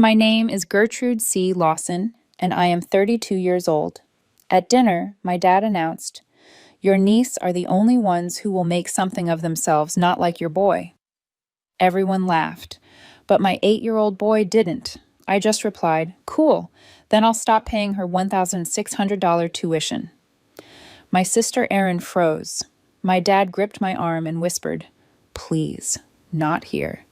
My name is Gertrude C. Lawson, and I am 32 years old. At dinner, my dad announced, "Your niece are the only ones who will make something of themselves, not like your boy." Everyone laughed, but my 8-year-old boy didn't. I just replied, "Cool, then I'll stop paying her $1,600 tuition." My sister Erin froze. My dad gripped my arm and whispered, "Please, not here."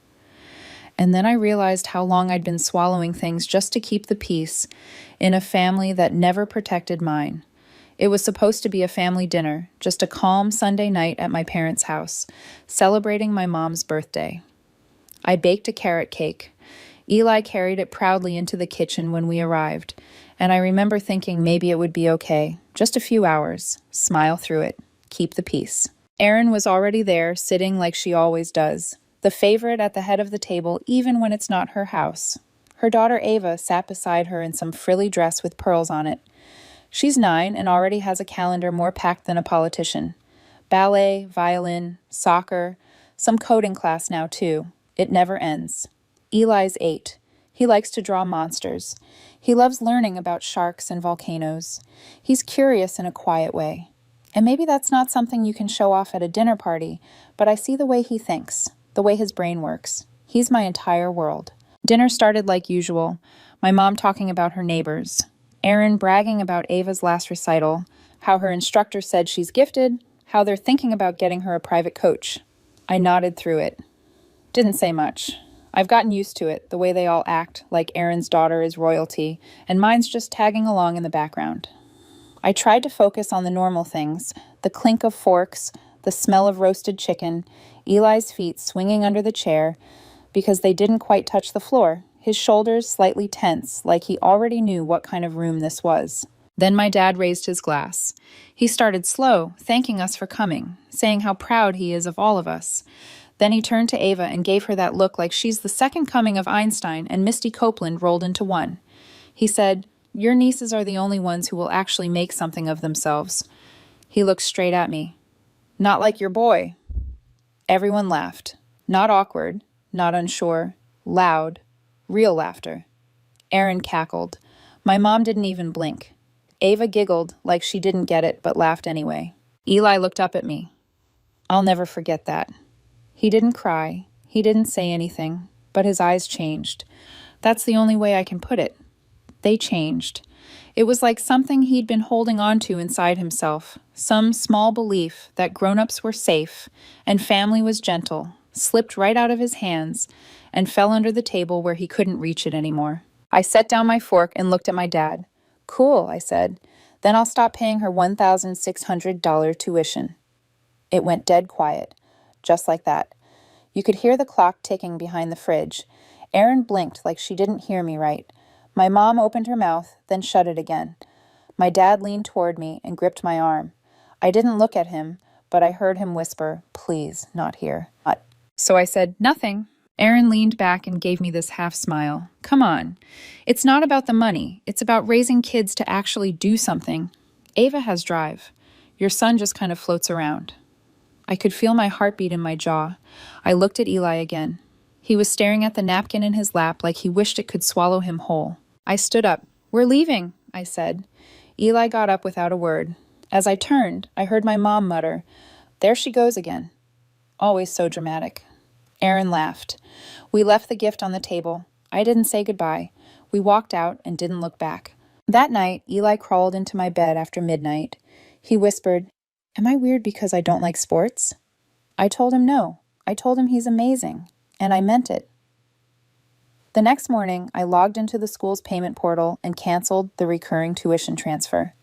And then I realized how long I'd been swallowing things just to keep the peace in a family that never protected mine. It was supposed to be a family dinner, just a calm Sunday night at my parents' house, celebrating my mom's birthday. I baked a carrot cake. Eli carried it proudly into the kitchen when we arrived, and I remember thinking maybe it would be okay. Just a few hours. Smile through it. Keep the peace. Erin was already there, sitting like she always does, the favorite at the head of the table even when it's not her house. Her daughter Ava sat beside her in some frilly dress with pearls on it. She's 9 and already has a calendar more packed than a politician. Ballet, violin, soccer, some coding class now too. It never ends. Eli's 8. He likes to draw monsters. He loves learning about sharks and volcanoes. He's curious in a quiet way. And maybe that's not something you can show off at a dinner party, but I see the way he thinks, the way his brain works. He's my entire world. Dinner started like usual, my mom talking about her neighbors, Erin bragging about Ava's last recital, how her instructor said she's gifted, how they're thinking about getting her a private coach. I nodded through it. Didn't say much. I've gotten used to it, the way they all act, like Erin's daughter is royalty, and mine's just tagging along in the background. I tried to focus on the normal things, the clink of forks, the smell of roasted chicken, Eli's feet swinging under the chair, because they didn't quite touch the floor, his shoulders slightly tense, like he already knew what kind of room this was. Then my dad raised his glass. He started slow, thanking us for coming, saying how proud he is of all of us. Then he turned to Ava and gave her that look like she's the second coming of Einstein and Misty Copeland rolled into one. He said, "Your nieces are the only ones who will actually make something of themselves." He looked straight at me. "Not like your boy." Everyone laughed. Not awkward, not unsure, loud, real laughter. Erin cackled. My mom didn't even blink. Ava giggled like she didn't get it but laughed anyway. Eli looked up at me. I'll never forget that. He didn't cry. He didn't say anything, but his eyes changed. That's the only way I can put it. They changed. It was like something he'd been holding on to inside himself, some small belief that grown-ups were safe and family was gentle, slipped right out of his hands and fell under the table where he couldn't reach it anymore. I set down my fork and looked at my dad. "Cool," I said. "Then I'll stop paying her $1,600 tuition." It went dead quiet, just like that. You could hear the clock ticking behind the fridge. Erin blinked like she didn't hear me right. My mom opened her mouth, then shut it again. My dad leaned toward me and gripped my arm. I didn't look at him, but I heard him whisper, "Please, not here." So I said, "Nothing." Erin leaned back and gave me this half smile. "Come on. It's not about the money. It's about raising kids to actually do something. Ava has drive. Your son just kind of floats around." I could feel my heartbeat in my jaw. I looked at Eli again. He was staring at the napkin in his lap like he wished it could swallow him whole. I stood up. "We're leaving," I said. Eli got up without a word. As I turned, I heard my mom mutter, "There she goes again." Always so dramatic. Erin laughed. We left the gift on the table. I didn't say goodbye. We walked out and didn't look back. That night, Eli crawled into my bed after midnight. He whispered, "Am I weird because I don't like sports?" I told him no. I told him he's amazing. And I meant it. The next morning, I logged into the school's payment portal and canceled the recurring tuition transfer.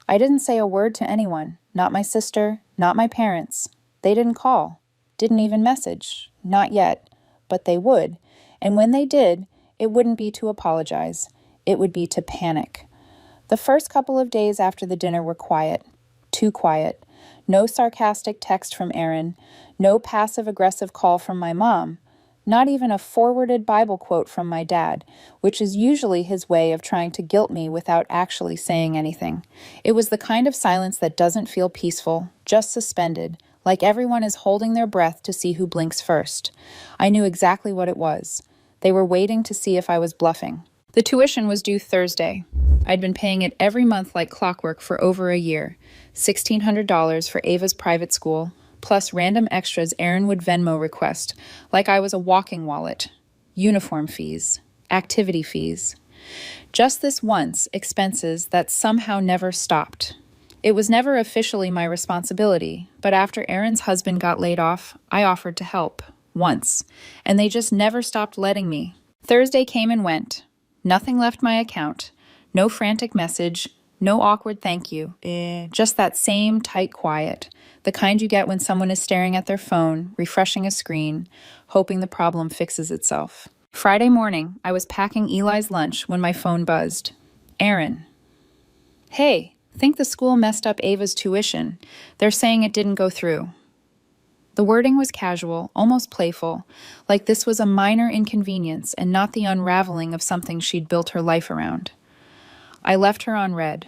I didn't say a word to anyone, not my sister, not my parents. They didn't call, didn't even message, not yet, but they would. And when they did, it wouldn't be to apologize. It would be to panic. The first couple of days after the dinner were quiet, too quiet. No sarcastic text from Erin, no passive-aggressive call from my mom, not even a forwarded Bible quote from my dad, which is usually his way of trying to guilt me without actually saying anything. It was the kind of silence that doesn't feel peaceful, just suspended, like everyone is holding their breath to see who blinks first. I knew exactly what it was. They were waiting to see if I was bluffing. The tuition was due Thursday. I'd been paying it every month like clockwork for over a year. $1,600 for Ava's private school, plus random extras Aaron would Venmo request, like I was a walking wallet. Uniform fees, activity fees. Just this once, expenses that somehow never stopped. It was never officially my responsibility, but after Aaron's husband got laid off, I offered to help. Once. And they just never stopped letting me. Thursday came and went. Nothing left my account. No frantic message. No awkward thank you. Just that same tight quiet. The kind you get when someone is staring at their phone, refreshing a screen, hoping the problem fixes itself. Friday morning, I was packing Eli's lunch when my phone buzzed. Aaron. Hey, think the school messed up Ava's tuition. They're saying it didn't go through. The wording was casual, almost playful, like this was a minor inconvenience and not the unraveling of something she'd built her life around. I left her on red.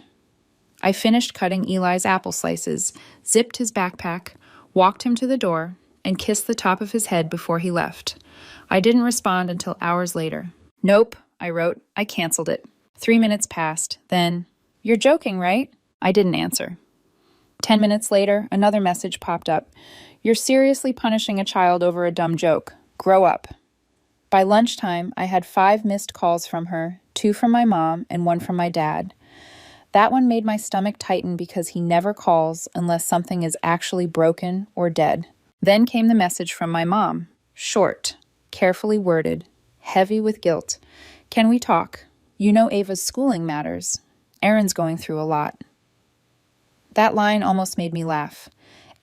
I finished cutting Eli's apple slices, zipped his backpack, walked him to the door, and kissed the top of his head before he left. I didn't respond until hours later. Nope, I wrote. I canceled it. 3 minutes passed. Then, you're joking, right? I didn't answer. 10 minutes later, another message popped up. You're seriously punishing a child over a dumb joke. Grow up. By lunchtime, I had 5 missed calls from her, 2 from my mom and 1 from my dad. That one made my stomach tighten because he never calls unless something is actually broken or dead. Then came the message from my mom. Short, carefully worded, heavy with guilt. Can we talk? You know Ava's schooling matters. Aaron's going through a lot. That line almost made me laugh.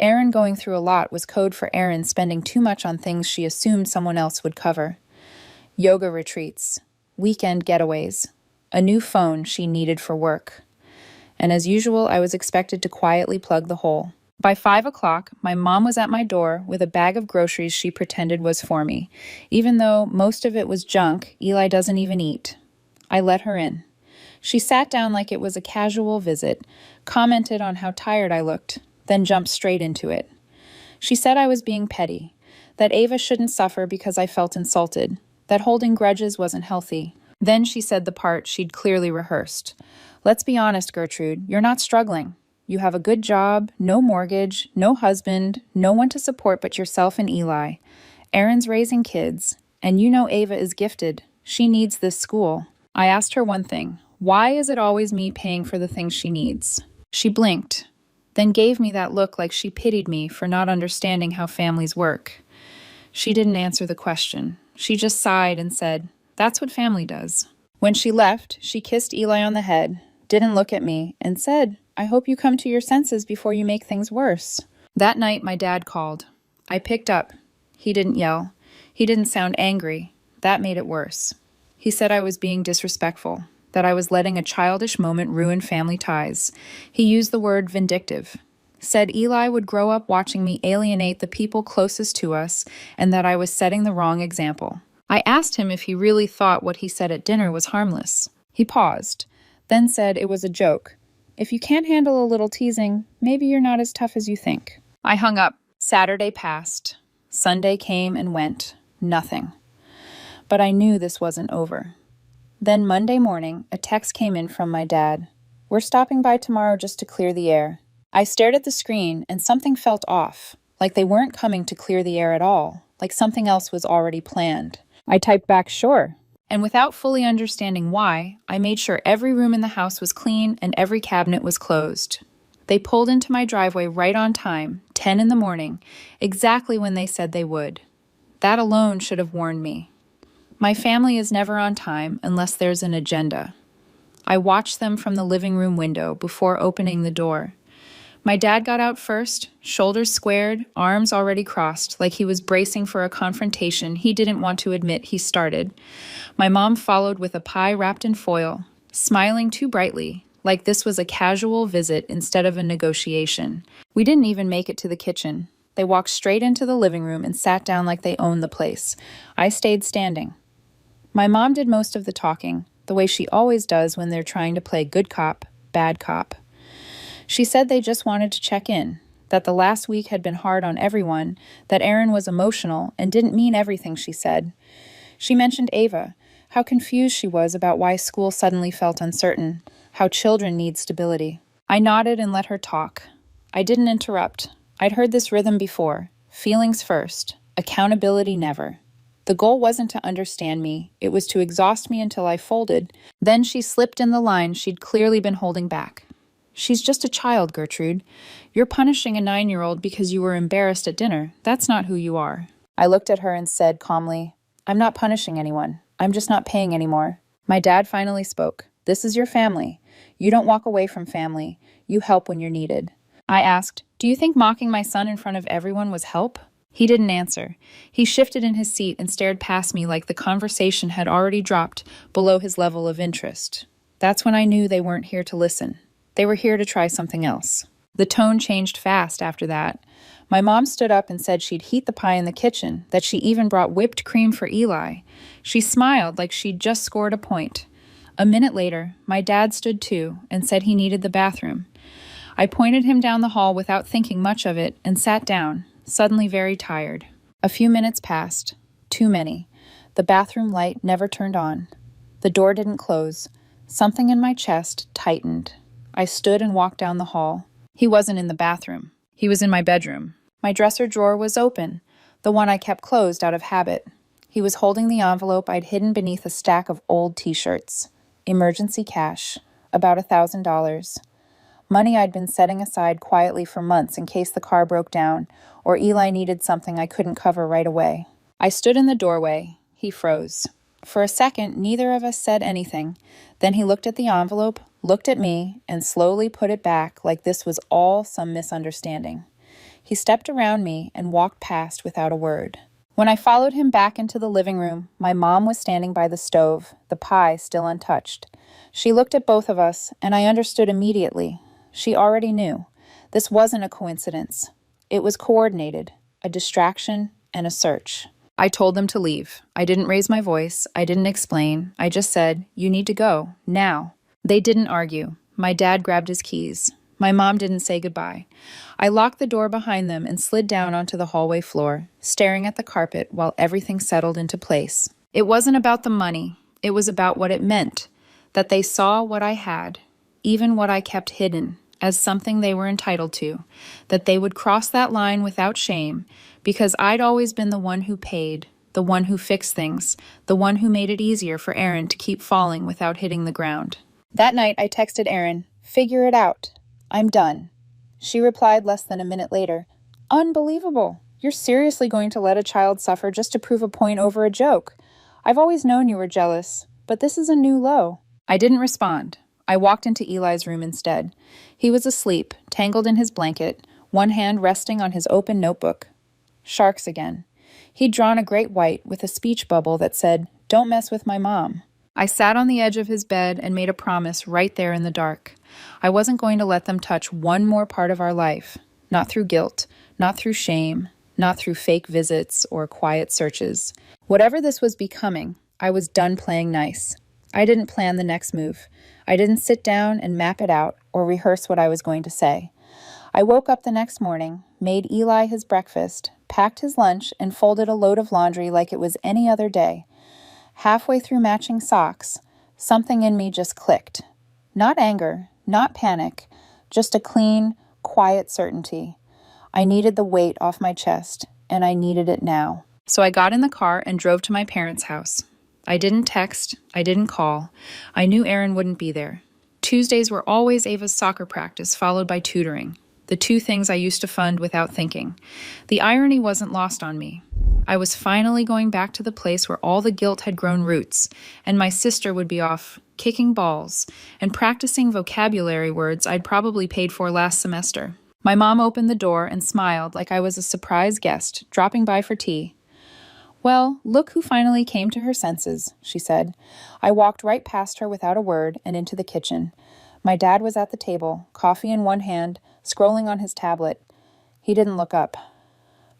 Aaron going through a lot was code for Aaron spending too much on things she assumed someone else would cover. Yoga retreats, weekend getaways, a new phone she needed for work. And as usual, I was expected to quietly plug the hole. By 5 o'clock, my mom was at my door with a bag of groceries she pretended was for me. Even though most of it was junk Eli doesn't even eat. I let her in. She sat down like it was a casual visit, commented on how tired I looked, then jumped straight into it. She said I was being petty, that Ava shouldn't suffer because I felt insulted, that holding grudges wasn't healthy. Then she said the part she'd clearly rehearsed. Let's be honest, Gertrude, you're not struggling. You have a good job, no mortgage, no husband, no one to support but yourself and Eli. Aaron's raising kids, and you know Ava is gifted. She needs this school. I asked her one thing. Why is it always me paying for the things she needs? She blinked, then gave me that look like she pitied me for not understanding how families work. She didn't answer the question. She just sighed and said, "That's what family does." When she left, she kissed Eli on the head, didn't look at me, and said, "I hope you come to your senses before you make things worse." That night, my dad called. I picked up. He didn't yell. He didn't sound angry. That made it worse. He said I was being disrespectful, that I was letting a childish moment ruin family ties. He used the word vindictive. Said Eli would grow up watching me alienate the people closest to us and that I was setting the wrong example. I asked him if he really thought what he said at dinner was harmless. He paused, then said it was a joke. If you can't handle a little teasing, maybe you're not as tough as you think. I hung up. Saturday passed. Sunday came and went. Nothing. But I knew this wasn't over. Then Monday morning, a text came in from my dad. We're stopping by tomorrow just to clear the air. I stared at the screen and something felt off, like they weren't coming to clear the air at all, like something else was already planned. I typed back, sure. And without fully understanding why, I made sure every room in the house was clean and every cabinet was closed. They pulled into my driveway right on time, 10 in the morning, exactly when they said they would. That alone should have warned me. My family is never on time unless there's an agenda. I watched them from the living room window before opening the door. My dad got out first, shoulders squared, arms already crossed, like he was bracing for a confrontation he didn't want to admit he started. My mom followed with a pie wrapped in foil, smiling too brightly, like this was a casual visit instead of a negotiation. We didn't even make it to the kitchen. They walked straight into the living room and sat down like they owned the place. I stayed standing. My mom did most of the talking, the way she always does when they're trying to play good cop, bad cop. She said they just wanted to check in, that the last week had been hard on everyone, that Aaron was emotional and didn't mean everything she said. She mentioned Ava, how confused she was about why school suddenly felt uncertain, how children need stability. I nodded and let her talk. I didn't interrupt. I'd heard this rhythm before. Feelings first, accountability never. The goal wasn't to understand me, it was to exhaust me until I folded. Then she slipped in the line she'd clearly been holding back. She's just a child, Gertrude. You're punishing a 9-year-old because you were embarrassed at dinner. That's not who you are. I looked at her and said calmly, I'm not punishing anyone. I'm just not paying anymore. My dad finally spoke. This is your family. You don't walk away from family. You help when you're needed. I asked, do you think mocking my son in front of everyone was help? He didn't answer. He shifted in his seat and stared past me like the conversation had already dropped below his level of interest. That's when I knew they weren't here to listen. They were here to try something else. The tone changed fast after that. My mom stood up and said she'd heat the pie in the kitchen, that she even brought whipped cream for Eli. She smiled like she'd just scored a point. A minute later, my dad stood too and said he needed the bathroom. I pointed him down the hall without thinking much of it and sat down, suddenly very tired. A few minutes passed. Too many. The bathroom light never turned on. The door didn't close. Something in my chest tightened. I stood and walked down the hall. He wasn't in the bathroom. He was in my bedroom. My dresser drawer was open, the one I kept closed out of habit. He was holding the envelope I'd hidden beneath a stack of old t-shirts. Emergency cash. About $1,000. Money I'd been setting aside quietly for months in case the car broke down or Eli needed something I couldn't cover right away. I stood in the doorway. He froze. For a second, neither of us said anything. Then he looked at the envelope, looked at me, and slowly put it back like this was all some misunderstanding. He stepped around me and walked past without a word. When I followed him back into the living room, my mom was standing by the stove, the pie still untouched. She looked at both of us, and I understood immediately. She already knew. This wasn't a coincidence. It was coordinated, a distraction and a search. I told them to leave. I didn't raise my voice. I didn't explain. I just said, you need to go, now. They didn't argue. My dad grabbed his keys. My mom didn't say goodbye. I locked the door behind them and slid down onto the hallway floor, staring at the carpet while everything settled into place. It wasn't about the money. It was about what it meant, that they saw what I had, even what I kept hidden, as something they were entitled to, that they would cross that line without shame, because I'd always been the one who paid, the one who fixed things, the one who made it easier for Erin to keep falling without hitting the ground. That night I texted Erin, figure it out. I'm done. She replied less than a minute later, unbelievable. You're seriously going to let a child suffer just to prove a point over a joke. I've always known you were jealous, but this is a new low. I didn't respond. I walked into Eli's room instead. He was asleep, tangled in his blanket, one hand resting on his open notebook. Sharks again. He'd drawn a great white with a speech bubble that said, don't mess with my mom. I sat on the edge of his bed and made a promise right there in the dark. I wasn't going to let them touch one more part of our life. Not through guilt, not through shame, not through fake visits or quiet searches. Whatever this was becoming, I was done playing nice. I didn't plan the next move. I didn't sit down and map it out or rehearse what I was going to say. I woke up the next morning, made Eli his breakfast, packed his lunch, and folded a load of laundry like it was any other day. Halfway through matching socks, something in me just clicked. Not anger, not panic, just a clean, quiet certainty. I needed the weight off my chest, and I needed it now. So I got in the car and drove to my parents' house. I didn't text, I didn't call. I knew Erin wouldn't be there. Tuesdays were always Ava's soccer practice, followed by tutoring. The two things I used to fund without thinking. The irony wasn't lost on me. I was finally going back to the place where all the guilt had grown roots, and my sister would be off kicking balls and practicing vocabulary words I'd probably paid for last semester. My mom opened the door and smiled like I was a surprise guest dropping by for tea. Well, look who finally came to her senses, she said. I walked right past her without a word and into the kitchen. My dad was at the table, coffee in one hand, scrolling on his tablet. He didn't look up.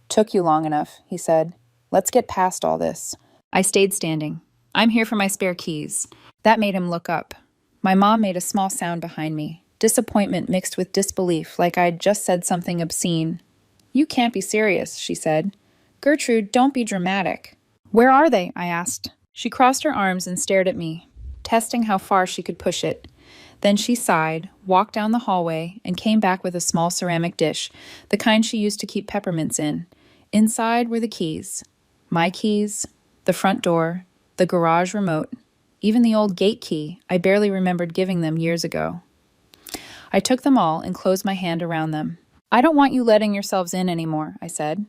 Took you long enough, he said. Let's get past all this. I stayed standing. I'm here for my spare keys. That made him look up. My mom made a small sound behind me, disappointment mixed with disbelief, like I'd just said something obscene. You can't be serious, she said. Gertrude, don't be dramatic. Where are they? I asked. She crossed her arms and stared at me, testing how far she could push it. Then she sighed, walked down the hallway, and came back with a small ceramic dish, the kind she used to keep peppermints in. Inside were the keys. My keys, the front door, the garage remote, even the old gate key I barely remembered giving them years ago. I took them all and closed my hand around them. I don't want you letting yourselves in anymore, I said.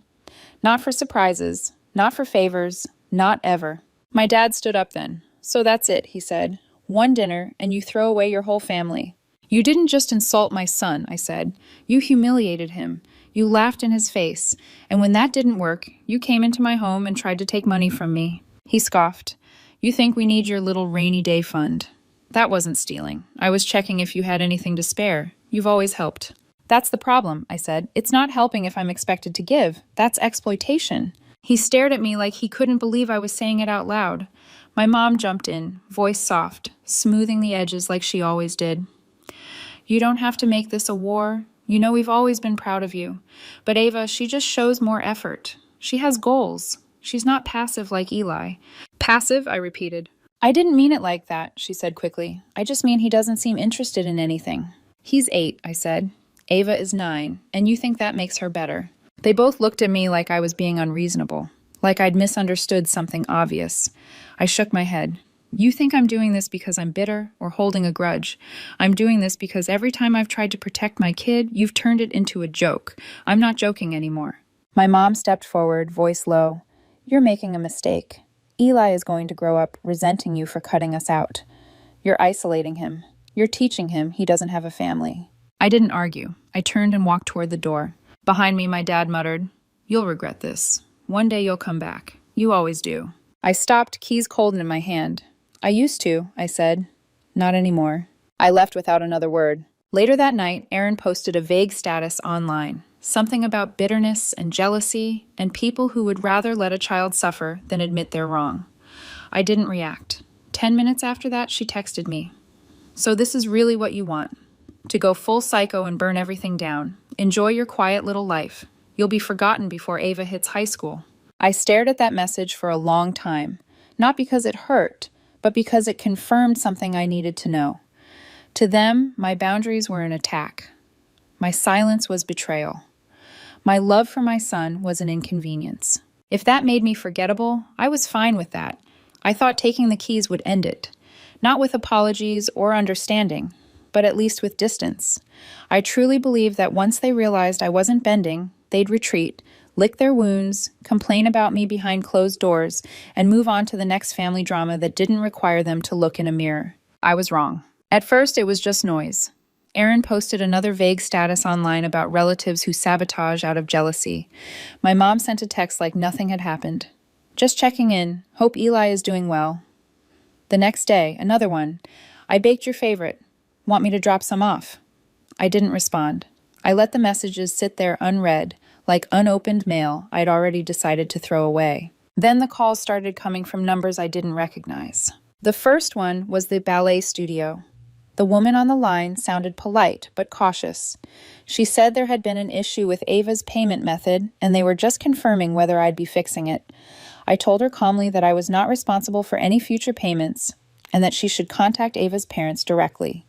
Not for surprises, not for favors, not ever. My dad stood up then. So that's it, he said. One dinner, and you throw away your whole family. You didn't just insult my son, I said. You humiliated him. You laughed in his face. And when that didn't work, you came into my home and tried to take money from me. He scoffed. You think we need your little rainy day fund. That wasn't stealing. I was checking if you had anything to spare. You've always helped. That's the problem, I said. It's not helping if I'm expected to give. That's exploitation. He stared at me like he couldn't believe I was saying it out loud. My mom jumped in, voice soft, smoothing the edges like she always did. You don't have to make this a war. You know we've always been proud of you. But Ava, she just shows more effort. She has goals. She's not passive like Eli. Passive, I repeated. I didn't mean it like that, she said quickly. I just mean he doesn't seem interested in anything. He's 8, I said. Ava is 9, and you think that makes her better. They both looked at me like I was being unreasonable, like I'd misunderstood something obvious. I shook my head. You think I'm doing this because I'm bitter or holding a grudge. I'm doing this because every time I've tried to protect my kid, you've turned it into a joke. I'm not joking anymore. My mom stepped forward, voice low. You're making a mistake. Eli is going to grow up resenting you for cutting us out. You're isolating him. You're teaching him he doesn't have a family. I didn't argue. I turned and walked toward the door. Behind me, my dad muttered, You'll regret this. One day you'll come back. You always do. I stopped, keys cold in my hand. I used to, I said. Not anymore. I left without another word. Later that night, Aaron posted a vague status online. Something about bitterness and jealousy and people who would rather let a child suffer than admit they're wrong. I didn't react. 10 minutes after that, she texted me. So this is really what you want? To go full psycho and burn everything down. Enjoy your quiet little life. You'll be forgotten before Ava hits high school. I stared at that message for a long time, not because it hurt, but because it confirmed something I needed to know. To them, my boundaries were an attack. My silence was betrayal. My love for my son was an inconvenience. If that made me forgettable, I was fine with that. I thought taking the keys would end it. Not with apologies or understanding, but at least with distance. I truly believed that once they realized I wasn't bending, they'd retreat, lick their wounds, complain about me behind closed doors, and move on to the next family drama that didn't require them to look in a mirror. I was wrong. At first, it was just noise. Aaron posted another vague status online about relatives who sabotage out of jealousy. My mom sent a text like nothing had happened. Just checking in. Hope Eli is doing well. The next day, another one. I baked your favorite. Want me to drop some off? I didn't respond. I let the messages sit there unread, like unopened mail I'd already decided to throw away. Then the calls started coming from numbers I didn't recognize. The first one was the ballet studio. The woman on the line sounded polite but cautious. She said there had been an issue with Ava's payment method, and they were just confirming whether I'd be fixing it. I told her calmly that I was not responsible for any future payments, and that she should contact Ava's parents directly.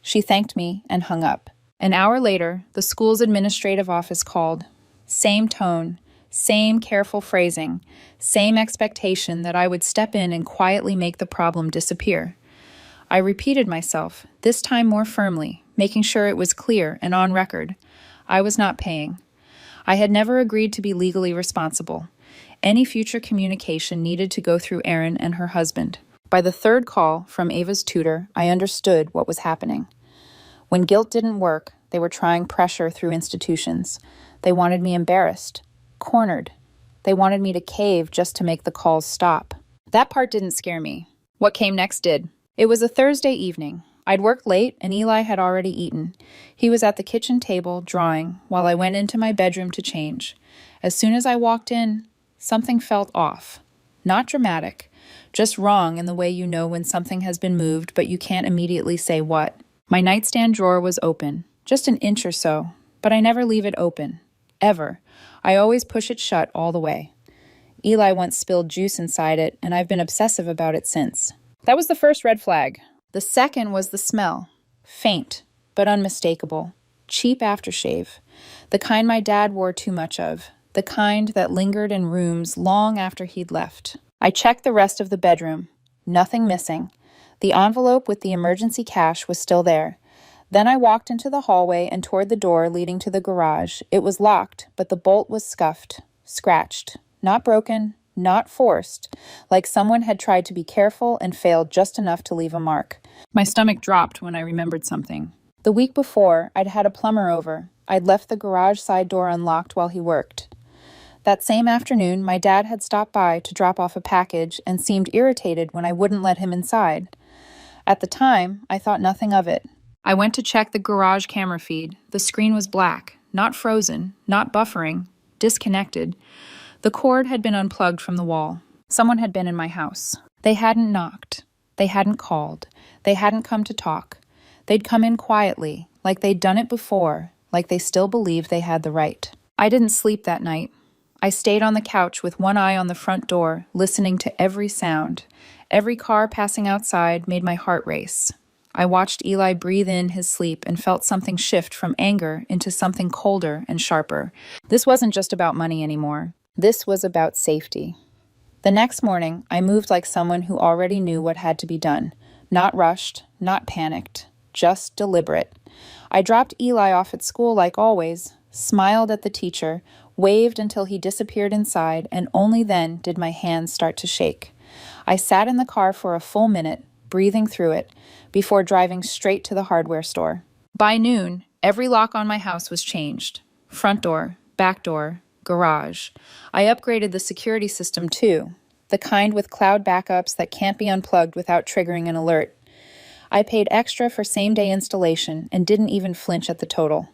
She thanked me and hung up. An hour later, the school's administrative office called. Same tone, same careful phrasing, same expectation that I would step in and quietly make the problem disappear. I repeated myself, this time more firmly, making sure it was clear and on record. I was not paying. I had never agreed to be legally responsible. Any future communication needed to go through Erin and her husband. By the third call from Ava's tutor, I understood what was happening. When guilt didn't work, they were trying pressure through institutions. They wanted me embarrassed, cornered. They wanted me to cave just to make the calls stop. That part didn't scare me. What came next did. It was a Thursday evening. I'd worked late, and Eli had already eaten. He was at the kitchen table, drawing, while I went into my bedroom to change. As soon as I walked in, something felt off. Not dramatic, just wrong in the way you know when something has been moved, but you can't immediately say what. My nightstand drawer was open, just an inch or so, but I never leave it open. Ever. I always push it shut all the way. Eli once spilled juice inside it, and I've been obsessive about it since. That was the first red flag. The second was the smell. Faint, but unmistakable. Cheap aftershave. The kind my dad wore too much of. The kind that lingered in rooms long after he'd left. I checked the rest of the bedroom. Nothing missing. The envelope with the emergency cash was still there. Then I walked into the hallway and toward the door leading to the garage. It was locked, but the bolt was scuffed, scratched. Not broken, not forced, like someone had tried to be careful and failed just enough to leave a mark. My stomach dropped when I remembered something. The week before, I'd had a plumber over. I'd left the garage side door unlocked while he worked. That same afternoon, my dad had stopped by to drop off a package and seemed irritated when I wouldn't let him inside. At the time, I thought nothing of it. I went to check the garage camera feed. The screen was black, not frozen, not buffering, disconnected. The cord had been unplugged from the wall. Someone had been in my house. They hadn't knocked. They hadn't called. They hadn't come to talk. They'd come in quietly, like they'd done it before, like they still believed they had the right. I didn't sleep that night. I stayed on the couch with one eye on the front door, listening to every sound. Every car passing outside made my heart race. I watched Eli breathe in his sleep and felt something shift from anger into something colder and sharper. This wasn't just about money anymore. This was about safety. The next morning, I moved like someone who already knew what had to be done. Not rushed, not panicked, just deliberate. I dropped Eli off at school like always, smiled at the teacher, waved until he disappeared inside, and only then did my hands start to shake. I sat in the car for a full minute, breathing through it, before driving straight to the hardware store. By noon, every lock on my house was changed. Front door, back door, garage. I upgraded the security system too, the kind with cloud backups that can't be unplugged without triggering an alert. I paid extra for same-day installation and didn't even flinch at the total.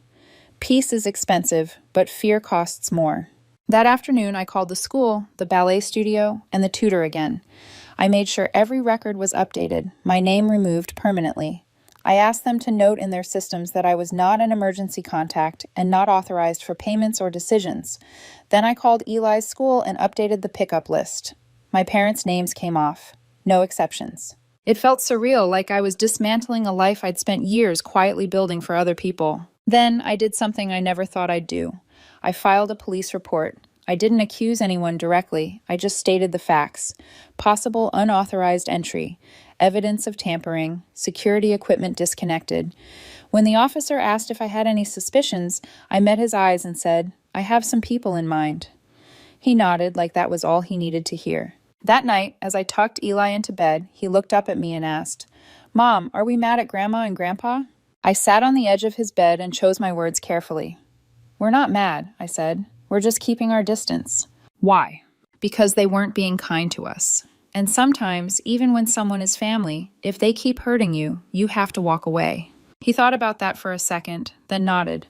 Peace is expensive, but fear costs more. That afternoon, I called the school, the ballet studio, and the tutor again. I made sure every record was updated, my name removed permanently. I asked them to note in their systems that I was not an emergency contact and not authorized for payments or decisions. Then I called Eli's school and updated the pickup list. My parents' names came off. No exceptions. It felt surreal, like I was dismantling a life I'd spent years quietly building for other people. Then I did something I never thought I'd do. I filed a police report. I didn't accuse anyone directly. I just stated the facts. Possible unauthorized entry, evidence of tampering, security equipment disconnected. When the officer asked if I had any suspicions, I met his eyes and said, "I have some people in mind." He nodded like that was all he needed to hear. That night, as I tucked Eli into bed, he looked up at me and asked, "Mom, are we mad at Grandma and Grandpa?" I sat on the edge of his bed and chose my words carefully. "We're not mad," I said. "We're just keeping our distance." Why? Because they weren't being kind to us. And sometimes, even when someone is family, if they keep hurting you, you have to walk away. He thought about that for a second, then nodded.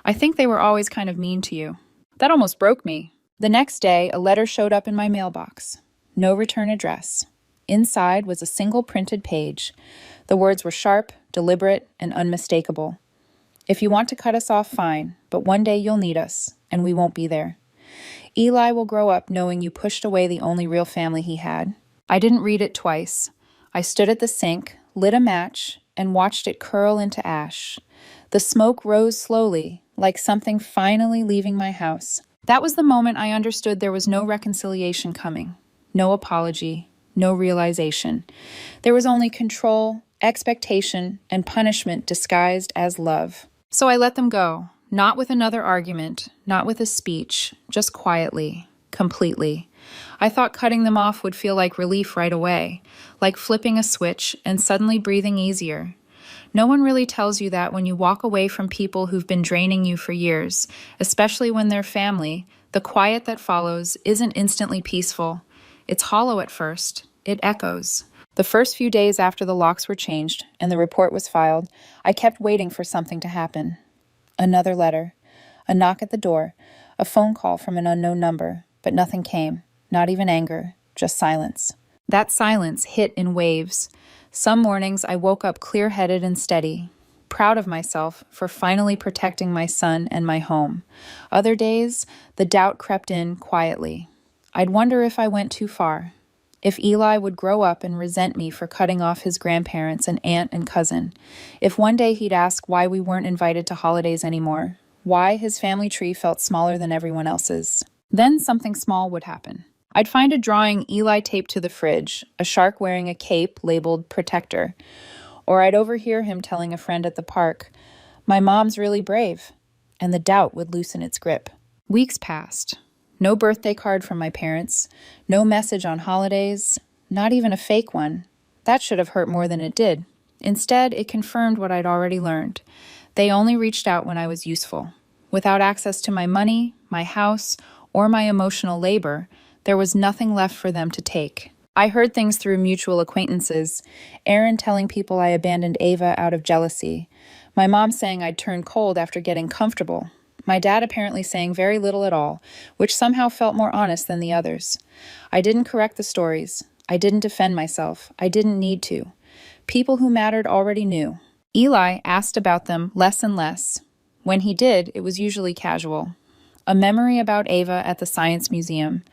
"I think they were always kind of mean to you." That almost broke me. The next day, a letter showed up in my mailbox. No return address. Inside was a single printed page. The words were sharp, deliberate, and unmistakable. "If you want to cut us off, fine, but one day you'll need us, and we won't be there. Eli will grow up knowing you pushed away the only real family he had." I didn't read it twice. I stood at the sink, lit a match, and watched it curl into ash. The smoke rose slowly, like something finally leaving my house. That was the moment I understood there was no reconciliation coming. No apology, no realization. There was only control, expectation, and punishment disguised as love. So I let them go, not with another argument, not with a speech, just quietly, completely. I thought cutting them off would feel like relief right away, like flipping a switch and suddenly breathing easier. No one really tells you that when you walk away from people who've been draining you for years, especially when they're family. The quiet that follows isn't instantly peaceful. It's hollow at first. It echoes. The first few days after the locks were changed and the report was filed, I kept waiting for something to happen. Another letter, a knock at the door, a phone call from an unknown number, but nothing came, not even anger, just silence. That silence hit in waves. Some mornings I woke up clear-headed and steady, proud of myself for finally protecting my son and my home. Other days, the doubt crept in quietly. I'd wonder if I went too far. If Eli would grow up and resent me for cutting off his grandparents and aunt and cousin. If one day he'd ask why we weren't invited to holidays anymore. Why his family tree felt smaller than everyone else's. Then something small would happen. I'd find a drawing Eli taped to the fridge, a shark wearing a cape labeled protector. Or I'd overhear him telling a friend at the park, "My mom's really brave." And the doubt would loosen its grip. Weeks passed. No birthday card from my parents, no message on holidays, not even a fake one. That should have hurt more than it did. Instead, it confirmed what I'd already learned. They only reached out when I was useful. Without access to my money, my house, or my emotional labor, there was nothing left for them to take. I heard things through mutual acquaintances, Aaron telling people I abandoned Ava out of jealousy, my mom saying I'd turned cold after getting comfortable, my dad apparently saying very little at all, which somehow felt more honest than the others. I didn't correct the stories. I didn't defend myself. I didn't need to. People who mattered already knew. Eli asked about them less and less. When he did, it was usually casual. A memory about Ava at the Science Museum.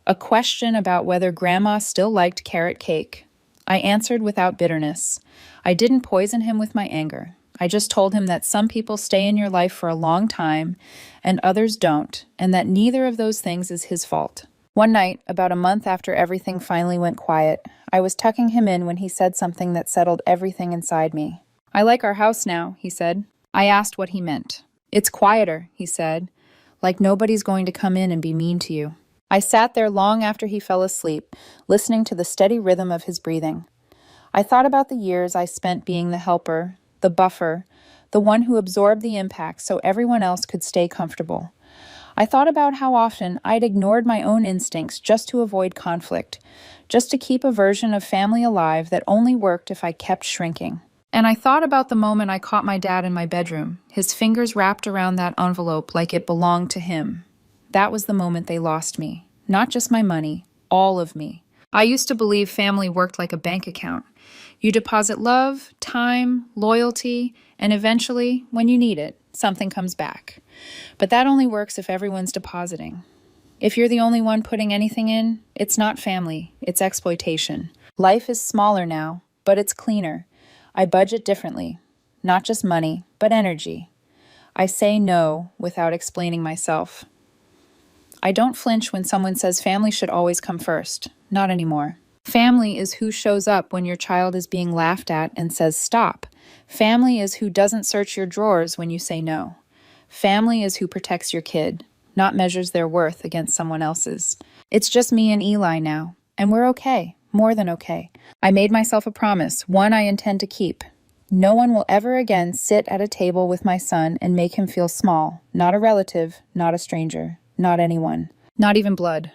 A question about whether Grandma still liked carrot cake. I answered without bitterness. I didn't poison him with my anger. I just told him that some people stay in your life for a long time and others don't, and that neither of those things is his fault. One night, about a month after everything finally went quiet, I was tucking him in when he said something that settled everything inside me. "I like our house now," he said. I asked what he meant. "It's quieter," he said, "like nobody's going to come in and be mean to you." I sat there long after he fell asleep, listening to the steady rhythm of his breathing. I thought about the years I spent being the helper, the buffer, the one who absorbed the impact so everyone else could stay comfortable. I thought about how often I'd ignored my own instincts just to avoid conflict, just to keep a version of family alive that only worked if I kept shrinking. And I thought about the moment I caught my dad in my bedroom, his fingers wrapped around that envelope like it belonged to him. That was the moment they lost me. Not just my money, all of me. I used to believe family worked like a bank account. You deposit love, time, loyalty, and eventually, when you need it, something comes back. But that only works if everyone's depositing. If you're the only one putting anything in, it's not family, it's exploitation. Life is smaller now, but it's cleaner. I budget differently. Not just money, but energy. I say no without explaining myself. I don't flinch when someone says family should always come first. Not anymore. Family is who shows up when your child is being laughed at and says stop. Family is who doesn't search your drawers when you say no. Family is who protects your kid, not measures their worth against someone else's. It's just me and Eli now, and we're okay, more than okay. I made myself a promise, one I intend to keep. No one will ever again sit at a table with my son and make him feel small, not a relative, not a stranger, not anyone, not even blood.